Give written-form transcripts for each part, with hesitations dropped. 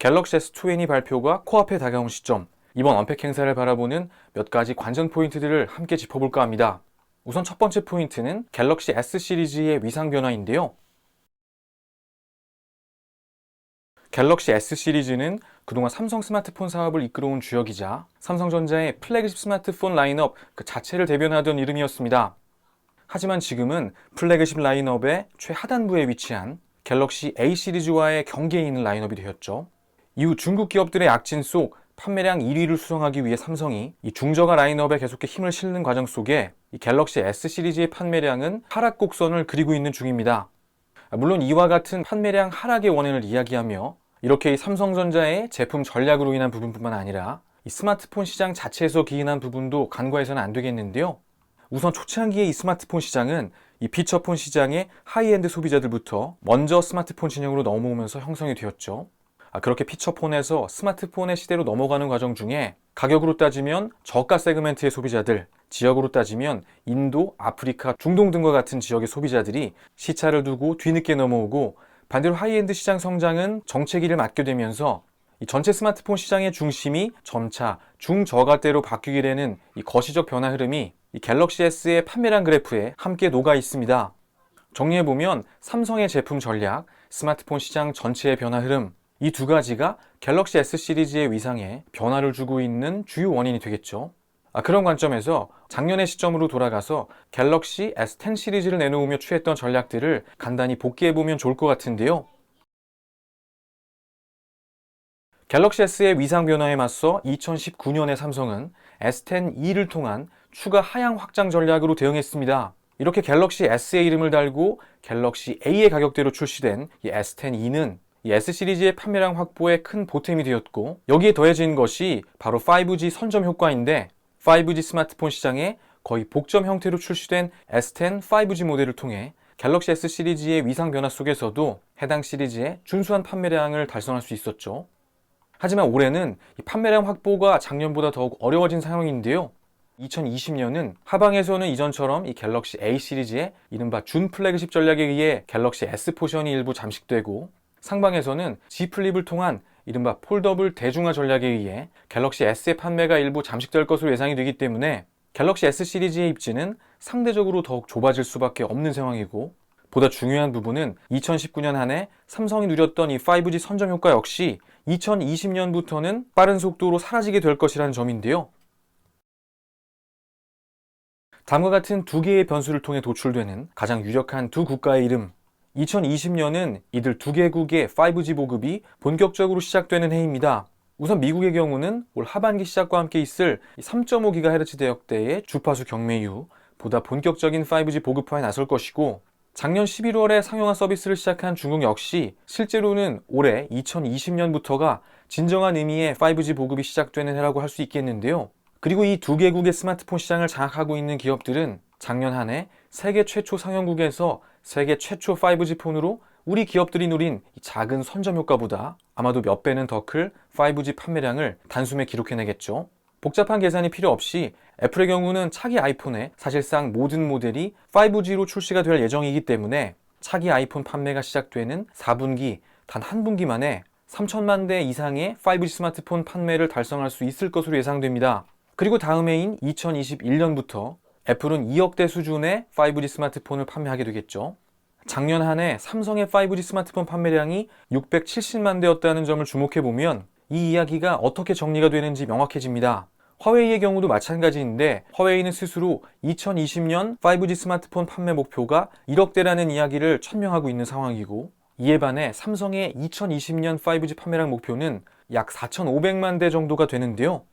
갤럭시 S20 발표가 코앞에 다가온 시점, 이번 언팩 행사를 바라보는 몇 가지 관전 포인트들을 함께 짚어볼까 합니다. 우선 첫 번째 포인트는 갤럭시 S 시리즈의 위상 변화인데요. 갤럭시 S 시리즈는 그동안 삼성 스마트폰 사업을 이끌어온 주역이자 삼성전자의 플래그십 스마트폰 라인업 그 자체를 대변하던 이름이었습니다. 하지만 지금은 플래그십 라인업의 최하단부에 위치한 갤럭시 A 시리즈와의 경계에 있는 라인업이 되었죠. 이후 중국 기업들의 악진 속 판매량 1위를 수성하기 위해 삼성이 이 중저가 라인업에 계속해 힘을 실는 과정 속에 이 갤럭시 S 시리즈의 판매량은 하락 곡선을 그리고 있는 중입니다. 물론 이와 같은 판매량 하락의 원인을 이야기하며 이렇게 삼성전자의 제품 전략으로 인한 부분뿐만 아니라 이 스마트폰 시장 자체에서 기인한 부분도 간과해서는 안 되겠는데요. 우선 초창기의 이 스마트폰 시장은 이 피처폰 시장의 하이엔드 소비자들부터 먼저 스마트폰 진영으로 넘어오면서 형성이 되었죠. 그렇게 피처폰에서 스마트폰의 시대로 넘어가는 과정 중에 가격으로 따지면 저가 세그멘트의 소비자들, 지역으로 따지면 인도, 아프리카, 중동 등과 같은 지역의 소비자들이 시차를 두고 뒤늦게 넘어오고 반대로 하이엔드 시장 성장은 정체기를 맞게 되면서 이 전체 스마트폰 시장의 중심이 점차 중저가대로 바뀌게 되는 이 거시적 변화 흐름이 이 갤럭시 S의 판매량 그래프에 함께 녹아 있습니다. 정리해보면 삼성의 제품 전략, 스마트폰 시장 전체의 변화 흐름, 이 두 가지가 갤럭시 S 시리즈의 위상에 변화를 주고 있는 주요 원인이 되겠죠. 그런 관점에서 작년의 시점으로 돌아가서 갤럭시 S10 시리즈를 내놓으며 취했던 전략들을 간단히 복기해보면 좋을 것 같은데요. 갤럭시 S의 위상 변화에 맞서 2019년에 삼성은 S10e를 통한 추가 하향 확장 전략으로 대응했습니다. 이렇게 갤럭시 S의 이름을 달고 갤럭시 A의 가격대로 출시된 이 S10e는 이 S 시리즈의 판매량 확보에 큰 보탬이 되었고, 여기에 더해진 것이 바로 5G 선점 효과인데 5G 스마트폰 시장에 거의 복점 형태로 출시된 S10 5G 모델을 통해 갤럭시 S 시리즈의 위상 변화 속에서도 해당 시리즈의 준수한 판매량을 달성할 수 있었죠. 하지만 올해는 이 판매량 확보가 작년보다 더욱 어려워진 상황인데요. 2020년은 하방에서는 이전처럼 이 갤럭시 A 시리즈의 이른바 준 플래그십 전략에 의해 갤럭시 S 포션이 일부 잠식되고, 상방에서는 G 플립을 통한 이른바 폴더블 대중화 전략에 의해 갤럭시 S의 판매가 일부 잠식될 것으로 예상이 되기 때문에 갤럭시 S 시리즈의 입지는 상대적으로 더욱 좁아질 수밖에 없는 상황이고, 보다 중요한 부분은 2019년 한 해 삼성이 누렸던 이 5G 선점 효과 역시 2020년부터는 빠른 속도로 사라지게 될 것이라는 점인데요. 다음과 같은 두 개의 변수를 통해 도출되는 가장 유력한 두 국가의 이름, 2020년은 이들 두 개국의 5G 보급이 본격적으로 시작되는 해입니다. 우선 미국의 경우는 올 하반기 시작과 함께 있을 3.5GHz 대역대의 주파수 경매 이후 보다 본격적인 5G 보급화에 나설 것이고, 작년 11월에 상용화 서비스를 시작한 중국 역시 실제로는 올해 2020년부터가 진정한 의미의 5G 보급이 시작되는 해라고 할 수 있겠는데요. 그리고 이 두 개국의 스마트폰 시장을 장악하고 있는 기업들은 작년 한 해 세계 최초 상용국에서 세계 최초 5G 폰으로 우리 기업들이 누린 작은 선점 효과보다 아마도 몇 배는 더 클 5G 판매량을 단숨에 기록해내겠죠. 복잡한 계산이 필요 없이 애플의 경우는 차기 아이폰의 사실상 모든 모델이 5G로 출시가 될 예정이기 때문에 차기 아이폰 판매가 시작되는 4분기, 단 한 분기 만에 3천만 대 이상의 5G 스마트폰 판매를 달성할 수 있을 것으로 예상됩니다. 그리고 다음 해인 2021년부터 애플은 2억 대 수준의 5G 스마트폰을 판매하게 되겠죠. 작년 한 해 삼성의 5G 스마트폰 판매량이 670만 대였다는 점을 주목해보면 이 이야기가 어떻게 정리가 되는지 명확해집니다. 화웨이의 경우도 마찬가지인데 화웨이는 스스로 2020년 5G 스마트폰 판매 목표가 1억 대라는 이야기를 천명하고 있는 상황이고, 이에 반해 삼성의 2020년 5G 판매량 목표는 약 4,500만 대 정도가 되는데요.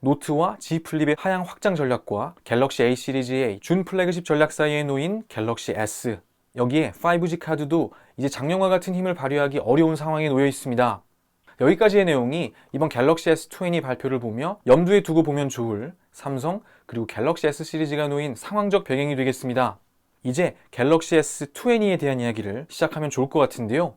노트와 G 플립의 하향 확장 전략과 갤럭시 A 시리즈의 준 플래그십 전략 사이에 놓인 갤럭시 S, 여기에 5G 카드도 이제 작년과 같은 힘을 발휘하기 어려운 상황에 놓여 있습니다. 여기까지의 내용이 이번 갤럭시 S20 발표를 보며 염두에 두고 보면 좋을 삼성 그리고 갤럭시 S 시리즈가 놓인 상황적 배경이 되겠습니다. 이제 갤럭시 S20에 대한 이야기를 시작하면 좋을 것 같은데요.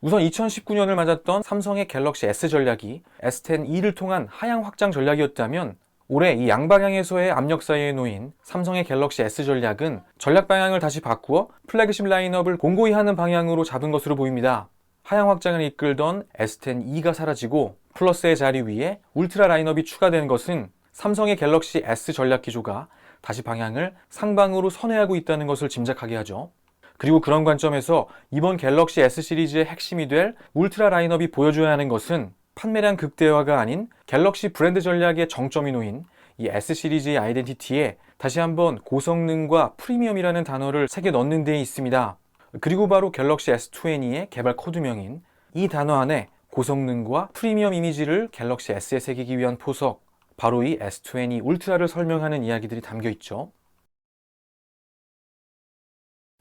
우선 2019년을 맞았던 삼성의 갤럭시 S 전략이 S10e를 통한 하향 확장 전략이었다면 올해 이 양방향에서의 압력 사이에 놓인 삼성의 갤럭시 S 전략은 전략 방향을 다시 바꾸어 플래그십 라인업을 공고히 하는 방향으로 잡은 것으로 보입니다. 하향 확장을 이끌던 S10e가 사라지고 플러스의 자리 위에 울트라 라인업이 추가된 것은 삼성의 갤럭시 S 전략 기조가 다시 방향을 상방으로 선회하고 있다는 것을 짐작하게 하죠. 그리고 그런 관점에서 이번 갤럭시 S 시리즈의 핵심이 될 울트라 라인업이 보여줘야 하는 것은 판매량 극대화가 아닌 갤럭시 브랜드 전략의 정점이 놓인 이 S 시리즈의 아이덴티티에 다시 한번 고성능과 프리미엄이라는 단어를 새겨 넣는 데 있습니다. 그리고 바로 갤럭시 S20의 개발 코드명인 이 단어 안에 고성능과 프리미엄 이미지를 갤럭시 S에 새기기 위한 포석, 바로 이 S20 울트라를 설명하는 이야기들이 담겨 있죠.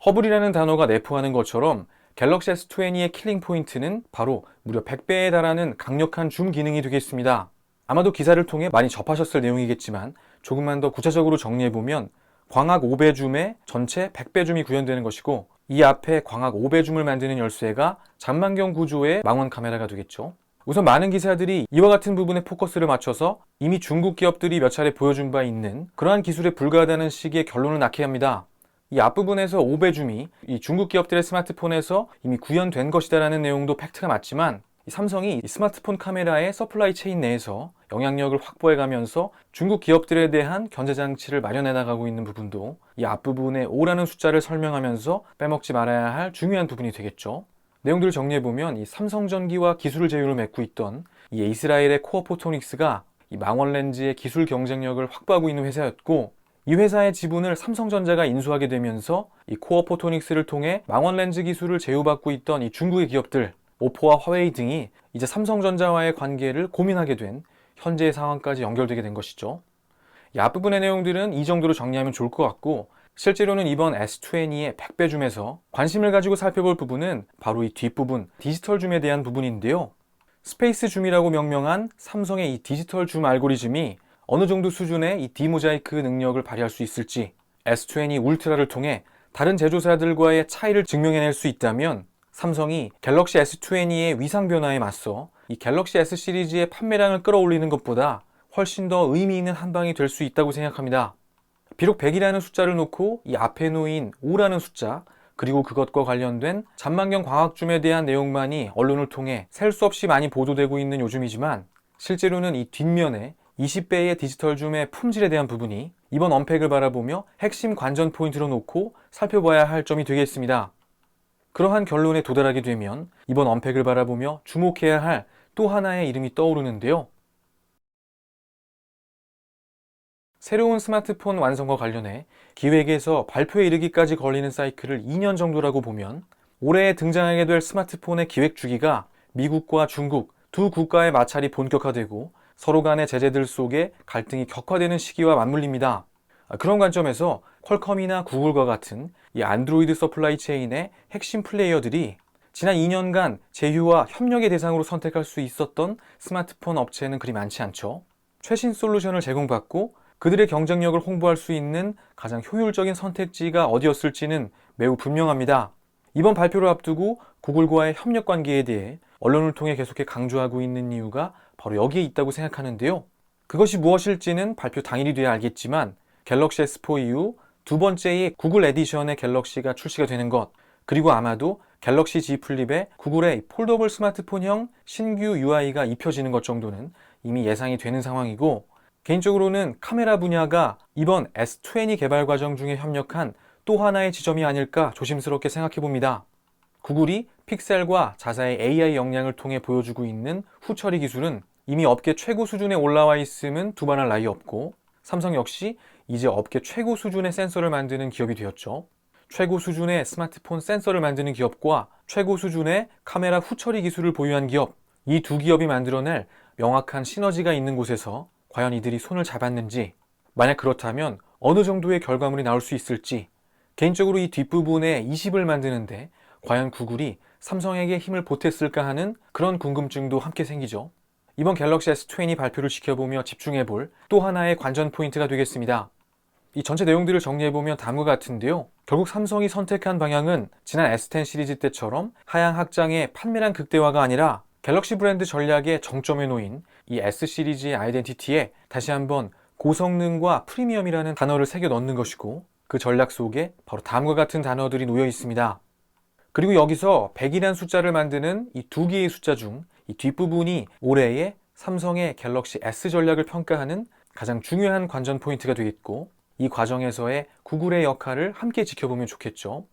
허블이라는 단어가 내포하는 것처럼 갤럭시 S20의 킬링 포인트는 바로 무려 100배에 달하는 강력한 줌 기능이 되겠습니다. 아마도 기사를 통해 많이 접하셨을 내용이겠지만 조금만 더 구체적으로 정리해보면 광학 5배 줌에 전체 100배 줌이 구현되는 것이고, 이 앞에 광학 5배 줌을 만드는 열쇠가 잔망경 구조의 망원 카메라가 되겠죠. 우선 많은 기사들이 이와 같은 부분에 포커스를 맞춰서 이미 중국 기업들이 몇 차례 보여준 바 있는 그러한 기술에 불과하다는 식의 결론을 낳게 합니다. 이 앞부분에서 5배 줌이 이 중국 기업들의 스마트폰에서 이미 구현된 것이다라는 내용도 팩트가 맞지만, 삼성이 스마트폰 카메라의 서플라이 체인 내에서 영향력을 확보해가면서 중국 기업들에 대한 견제장치를 마련해 나가고 있는 부분도 이 앞부분의 5라는 숫자를 설명하면서 빼먹지 말아야 할 중요한 부분이 되겠죠. 내용들을 정리해보면 이 삼성전기와 기술을 제휴를 맺고 있던 이 이스라엘의 코어 포토닉스가 이 망원 렌즈의 기술 경쟁력을 확보하고 있는 회사였고, 이 회사의 지분을 삼성전자가 인수하게 되면서 이 코어 포토닉스를 통해 망원 렌즈 기술을 제휴받고 있던 이 중국의 기업들 오포와 화웨이 등이 이제 삼성전자와의 관계를 고민하게 된 현재의 상황까지 연결되게 된 것이죠. 이 앞부분의 내용들은 이 정도로 정리하면 좋을 것 같고, 실제로는 이번 S20의 100배 줌에서 관심을 가지고 살펴볼 부분은 바로 이 뒷부분 디지털 줌에 대한 부분인데요. 스페이스 줌이라고 명명한 삼성의 이 디지털 줌 알고리즘이 어느 정도 수준의 이 디모자이크 능력을 발휘할 수 있을지, S20 울트라를 통해 다른 제조사들과의 차이를 증명해낼 수 있다면 삼성이 갤럭시 S20의 위상 변화에 맞서 이 갤럭시 S 시리즈의 판매량을 끌어올리는 것보다 훨씬 더 의미 있는 한 방이 될 수 있다고 생각합니다. 비록 100이라는 숫자를 놓고 이 앞에 놓인 5라는 숫자, 그리고 그것과 관련된 잔망경 광학줌에 대한 내용만이 언론을 통해 셀 수 없이 많이 보도되고 있는 요즘이지만, 실제로는 이 뒷면에 20배의 디지털 줌의 품질에 대한 부분이 이번 언팩을 바라보며 핵심 관전 포인트로 놓고 살펴봐야 할 점이 되겠습니다. 그러한 결론에 도달하게 되면 이번 언팩을 바라보며 주목해야 할 또 하나의 이름이 떠오르는데요. 새로운 스마트폰 완성과 관련해 기획에서 발표에 이르기까지 걸리는 사이클을 2년 정도라고 보면, 올해 등장하게 될 스마트폰의 기획 주기가 미국과 중국 두 국가의 마찰이 본격화되고 서로 간의 제재들 속에 갈등이 격화되는 시기와 맞물립니다. 그런 관점에서 퀄컴이나 구글과 같은 이 안드로이드 서플라이 체인의 핵심 플레이어들이 지난 2년간 제휴와 협력의 대상으로 선택할 수 있었던 스마트폰 업체는 그리 많지 않죠. 최신 솔루션을 제공받고 그들의 경쟁력을 홍보할 수 있는 가장 효율적인 선택지가 어디였을지는 매우 분명합니다. 이번 발표를 앞두고 구글과의 협력 관계에 대해 언론을 통해 계속해 강조하고 있는 이유가 바로 여기에 있다고 생각하는데요. 그것이 무엇일지는 발표 당일이 돼야 알겠지만, 갤럭시 S4 이후 두 번째의 구글 에디션의 갤럭시가 출시가 되는 것, 그리고 아마도 갤럭시 Z 플립에 구글의 폴더블 스마트폰형 신규 UI가 입혀지는 것 정도는 이미 예상이 되는 상황이고, 개인적으로는 카메라 분야가 이번 S20 개발 과정 중에 협력한 또 하나의 지점이 아닐까 조심스럽게 생각해 봅니다. 구글이 픽셀과 자사의 AI 역량을 통해 보여주고 있는 후처리 기술은 이미 업계 최고 수준에 올라와 있음은 두말할 나위 없고, 삼성 역시 이제 업계 최고 수준의 센서를 만드는 기업이 되었죠. 최고 수준의 스마트폰 센서를 만드는 기업과 최고 수준의 카메라 후처리 기술을 보유한 기업, 이 두 기업이 만들어낼 명확한 시너지가 있는 곳에서 과연 이들이 손을 잡았는지, 만약 그렇다면 어느 정도의 결과물이 나올 수 있을지, 개인적으로 이 뒷부분에 20을 만드는데 과연 구글이 삼성에게 힘을 보탰을까 하는 그런 궁금증도 함께 생기죠. 이번 갤럭시 S20 발표를 지켜보며 집중해볼 또 하나의 관전 포인트가 되겠습니다. 이 전체 내용들을 정리해보면 다음과 같은데요. 결국 삼성이 선택한 방향은 지난 S10 시리즈 때처럼 하향 확장의 판매량 극대화가 아니라 갤럭시 브랜드 전략의 정점에 놓인 이 S 시리즈의 아이덴티티에 다시 한번 고성능과 프리미엄이라는 단어를 새겨 넣는 것이고, 그 전략 속에 바로 다음과 같은 단어들이 놓여 있습니다. 그리고 여기서 100이란 숫자를 만드는 이 두 개의 숫자 중 이 뒷부분이 올해의 삼성의 갤럭시 S 전략을 평가하는 가장 중요한 관전 포인트가 되겠고, 이 과정에서의 구글의 역할을 함께 지켜보면 좋겠죠.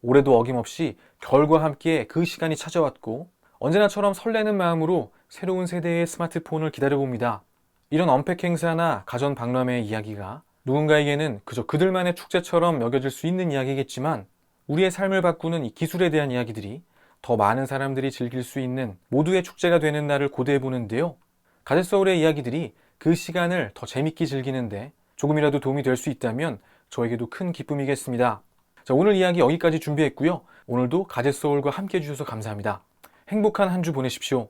올해도 어김없이 결과 함께 그 시간이 찾아왔고, 언제나처럼 설레는 마음으로 새로운 세대의 스마트폰을 기다려봅니다. 이런 언팩 행사나 가전 박람회의 이야기가 누군가에게는 그저 그들만의 축제처럼 여겨질 수 있는 이야기겠지만, 우리의 삶을 바꾸는 이 기술에 대한 이야기들이 더 많은 사람들이 즐길 수 있는 모두의 축제가 되는 날을 고대해 보는데요. 가젯서울의 이야기들이 그 시간을 더 재밌게 즐기는데 조금이라도 도움이 될 수 있다면 저에게도 큰 기쁨이겠습니다. 자, 오늘 이야기 여기까지 준비했고요. 오늘도 가젯서울과 함께 해주셔서 감사합니다. 행복한 한 주 보내십시오.